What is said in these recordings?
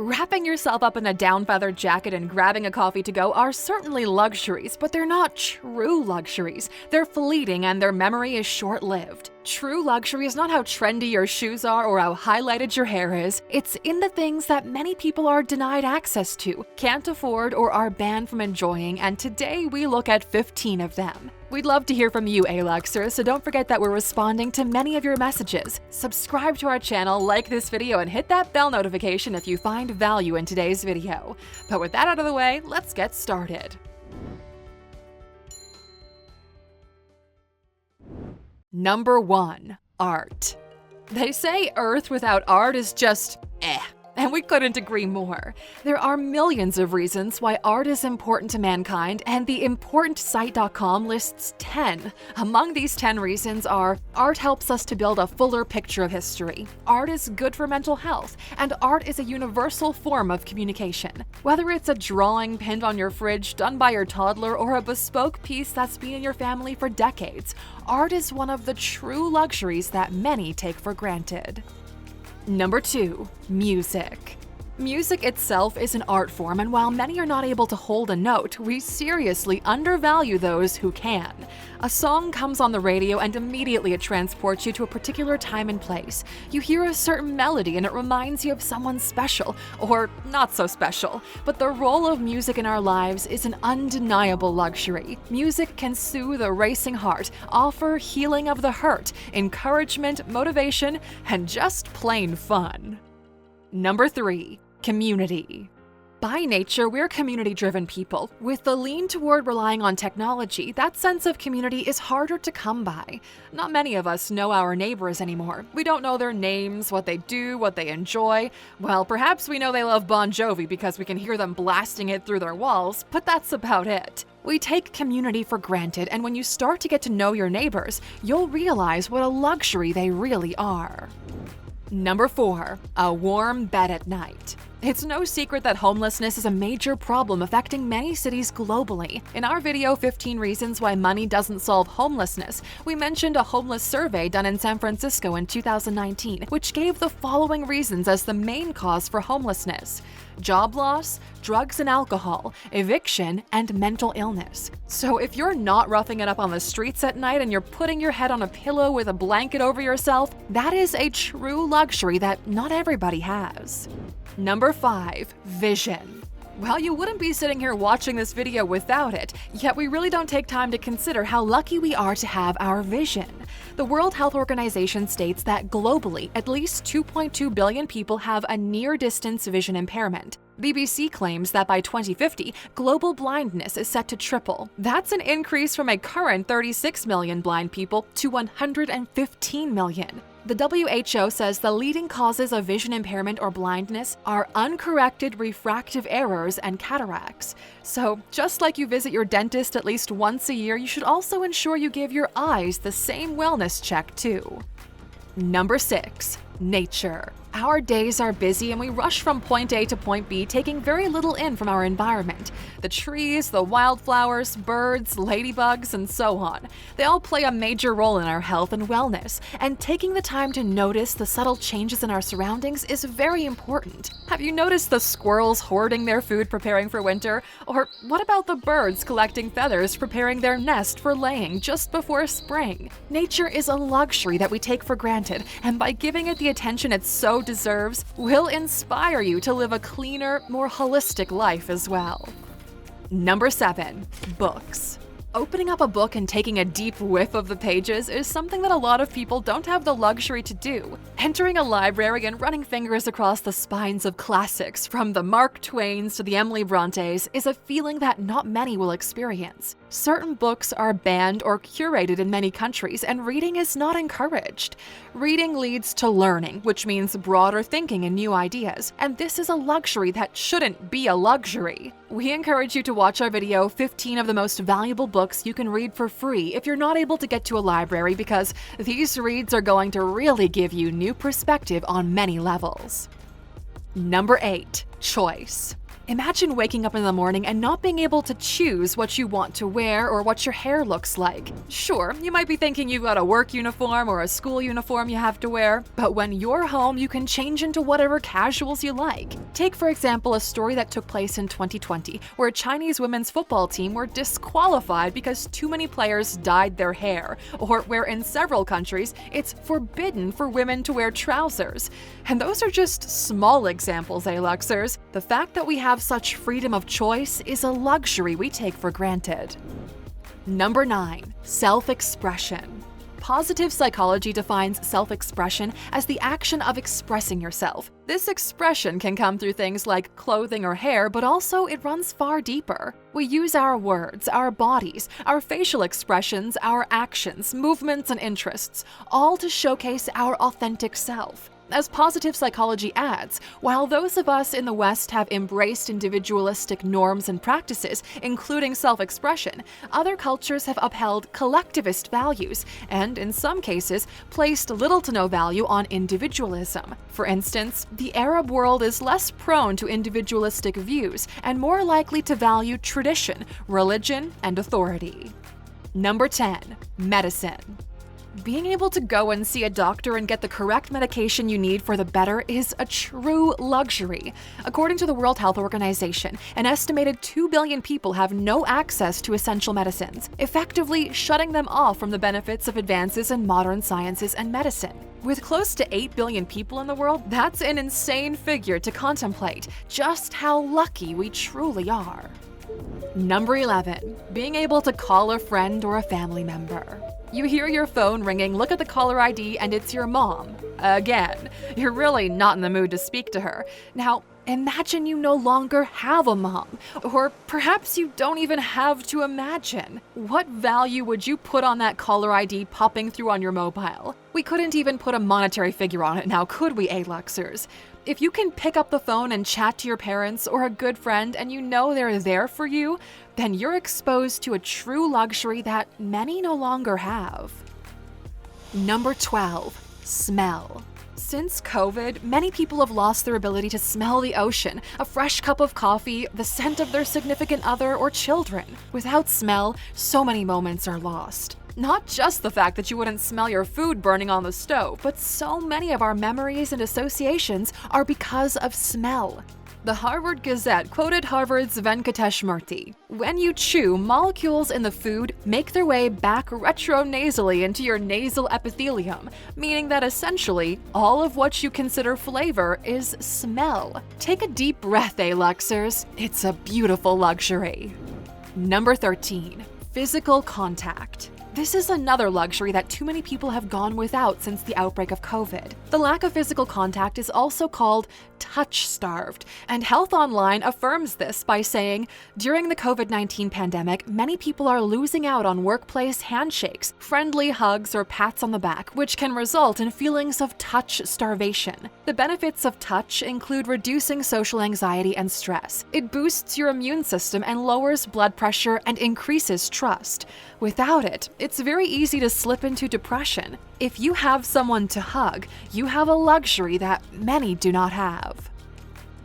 Wrapping yourself up in a down-feathered jacket and grabbing a coffee to go are certainly luxuries, but they're not true luxuries. They're fleeting and their memory is short-lived. True luxury is not how trendy your shoes are or how highlighted your hair is. It's in the things that many people are denied access to, can't afford, or are banned from enjoying, and today we look at 15 of them. We'd love to hear from you, Aluxers, so don't forget that we're responding to many of your messages. Subscribe to our channel, like this video, and hit that bell notification if you find value in today's video. But with that out of the way, let's get started. Number 1. Art. They say Earth without art is just and we couldn't agree more. There are millions of reasons why art is important to mankind, and the ImportantSite.com lists 10. Among these 10 reasons are: art helps us to build a fuller picture of history, art is good for mental health, and art is a universal form of communication. Whether it's a drawing pinned on your fridge done by your toddler or a bespoke piece that's been in your family for decades, art is one of the true luxuries that many take for granted. Number 2. Music. Music itself is an art form, and while many are not able to hold a note, we seriously undervalue those who can. A song comes on the radio and immediately it transports you to a particular time and place. You hear a certain melody and it reminds you of someone special, or not so special. But the role of music in our lives is an undeniable luxury. Music can soothe a racing heart, offer healing of the hurt, encouragement, motivation, and just plain fun. Number 3. Community. By nature, we're community-driven people. With the lean toward relying on technology, that sense of community is harder to come by. Not many of us know our neighbors anymore. We don't know their names, what they do, what they enjoy. Well, perhaps we know they love Bon Jovi because we can hear them blasting it through their walls, but that's about it. We take community for granted, and when you start to get to know your neighbors, you'll realize what a luxury they really are. Number 4. A warm bed at night. It's no secret that homelessness is a major problem affecting many cities globally. In our video, 15 Reasons Why Money Doesn't Solve Homelessness, we mentioned a homeless survey done in San Francisco in 2019, which gave the following reasons as the main cause for homelessness: job loss, drugs and alcohol, eviction, and mental illness. So if you're not roughing it up on the streets at night and you're putting your head on a pillow with a blanket over yourself, that is a true luxury that not everybody has. Number 5. Vision. Well, you wouldn't be sitting here watching this video without it, yet we really don't take time to consider how lucky we are to have our vision. The World Health Organization states that globally, at least 2.2 billion people have a near-distance vision impairment. BBC claims that by 2050, global blindness is set to triple. That's an increase from a current 36 million blind people to 115 million. The WHO says the leading causes of vision impairment or blindness are uncorrected refractive errors and cataracts. So, just like you visit your dentist at least once a year, you should also ensure you give your eyes the same wellness check too. Number 6. Nature. Our days are busy and we rush from point A to point B, taking very little in from our environment. The trees, the wildflowers, birds, ladybugs, and so on. They all play a major role in our health and wellness, and taking the time to notice the subtle changes in our surroundings is very important. Have you noticed the squirrels hoarding their food preparing for winter? Or what about the birds collecting feathers preparing their nest for laying just before spring? Nature is a luxury that we take for granted, and by giving it the attention it so deserves, will inspire you to live a cleaner, more holistic life as well. Number 7. Books. Opening up a book and taking a deep whiff of the pages is something that a lot of people don't have the luxury to do. Entering a library and running fingers across the spines of classics, from the Mark Twains to the Emily Brontes, is a feeling that not many will experience. Certain books are banned or curated in many countries, and reading is not encouraged. Reading leads to learning, which means broader thinking and new ideas, and this is a luxury that shouldn't be a luxury. We encourage you to watch our video, 15 of the most valuable books you can read for free if you're not able to get to a library, because these reads are going to really give you new perspective on many levels. Number 8. Choice. Imagine waking up in the morning and not being able to choose what you want to wear or what your hair looks like. Sure, you might be thinking you've got a work uniform or a school uniform you have to wear, but when you're home, you can change into whatever casuals you like. Take, for example, a story that took place in 2020, where a Chinese women's football team were disqualified because too many players dyed their hair, or where in several countries, it's forbidden for women to wear trousers. And those are just small examples, Luxers. The fact that we have such freedom of choice is a luxury we take for granted. Number 9. Self-expression. Positive psychology defines self-expression as the action of expressing yourself. This expression can come through things like clothing or hair, but also it runs far deeper. We use our words, our bodies, our facial expressions, our actions, movements, and interests, all to showcase our authentic self. As positive psychology adds, while those of us in the West have embraced individualistic norms and practices, including self-expression, other cultures have upheld collectivist values and, in some cases, placed little to no value on individualism. For instance, the Arab world is less prone to individualistic views and more likely to value tradition, religion, and authority. Number 10. Medicine. Being able to go and see a doctor and get the correct medication you need for the better is a true luxury. According to the World Health Organization, an estimated 2 billion people have no access to essential medicines, effectively shutting them off from the benefits of advances in modern sciences and medicine. With close to 8 billion people in the world, that's an insane figure to contemplate just how lucky we truly are. Number 11. Being able to call a friend or a family member. You hear your phone ringing, look at the caller ID, and it's your mom. Again, you're really not in the mood to speak to her. Now, imagine you no longer have a mom, or perhaps you don't even have to imagine. What value would you put on that caller ID popping through on your mobile? We couldn't even put a monetary figure on it now, could we, Luxers? If you can pick up the phone and chat to your parents or a good friend and you know they're there for you, then you're exposed to a true luxury that many no longer have. Number 12. Smell. Since COVID, many people have lost their ability to smell the ocean, a fresh cup of coffee, the scent of their significant other, or children. Without smell, so many moments are lost. Not just the fact that you wouldn't smell your food burning on the stove, but so many of our memories and associations are because of smell. The Harvard Gazette quoted Harvard's Venkatesh Murthy. When you chew, molecules in the food make their way back retronasally into your nasal epithelium, meaning that essentially, all of what you consider flavor is smell. Take a deep breath, Luxers. It's a beautiful luxury. Number 13. Physical contact. This is another luxury that too many people have gone without since the outbreak of COVID. The lack of physical contact is also called touch-starved, and Health Online affirms this by saying, during the COVID-19 pandemic, many people are losing out on workplace handshakes, friendly hugs, or pats on the back, which can result in feelings of touch starvation. The benefits of touch include reducing social anxiety and stress. It boosts your immune system and lowers blood pressure and increases trust. Without it, it's very easy to slip into depression. If you have someone to hug, you have a luxury that many do not have.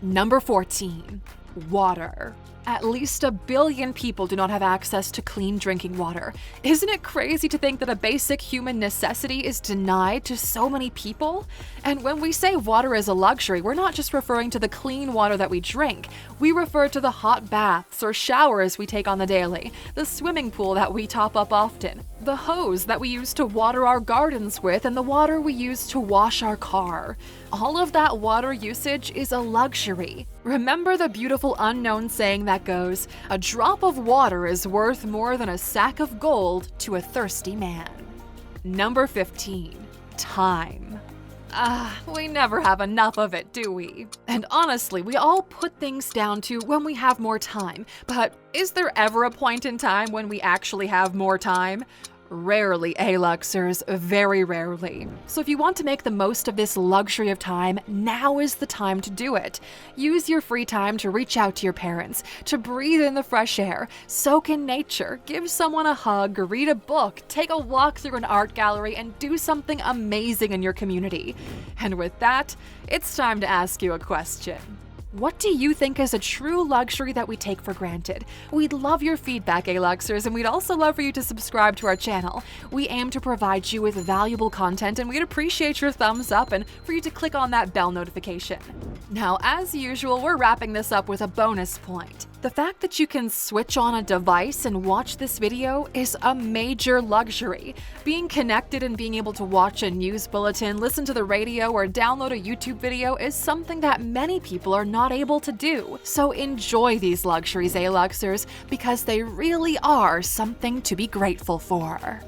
Number 14. Water. At least 1 billion people do not have access to clean drinking water. Isn't it crazy to think that a basic human necessity is denied to so many people? And when we say water is a luxury, we're not just referring to the clean water that we drink. We refer to the hot baths or showers we take on the daily, the swimming pool that we top up often, the hose that we use to water our gardens with, and the water we use to wash our car. All of that water usage is a luxury. Remember the beautiful unknown saying that goes, "A drop of water is worth more than a sack of gold to a thirsty man." Number 15. Time. We never have enough of it, do we? And honestly, we all put things down to when we have more time. But is there ever a point in time when we actually have more time? Rarely, Luxers, very rarely. So if you want to make the most of this luxury of time, now is the time to do it. Use your free time to reach out to your parents, to breathe in the fresh air, soak in nature, give someone a hug, read a book, take a walk through an art gallery, and do something amazing in your community. And with that, it's time to ask you a question. What do you think is a true luxury that we take for granted? We'd love your feedback, Aluxers, and we'd also love for you to subscribe to our channel. We aim to provide you with valuable content, and we'd appreciate your thumbs up and for you to click on that bell notification. Now, as usual, we're wrapping this up with a bonus point. The fact that you can switch on a device and watch this video is a major luxury. Being connected and being able to watch a news bulletin, listen to the radio, or download a YouTube video is something that many people are not able to do. So enjoy these luxuries, Aluxers, because they really are something to be grateful for.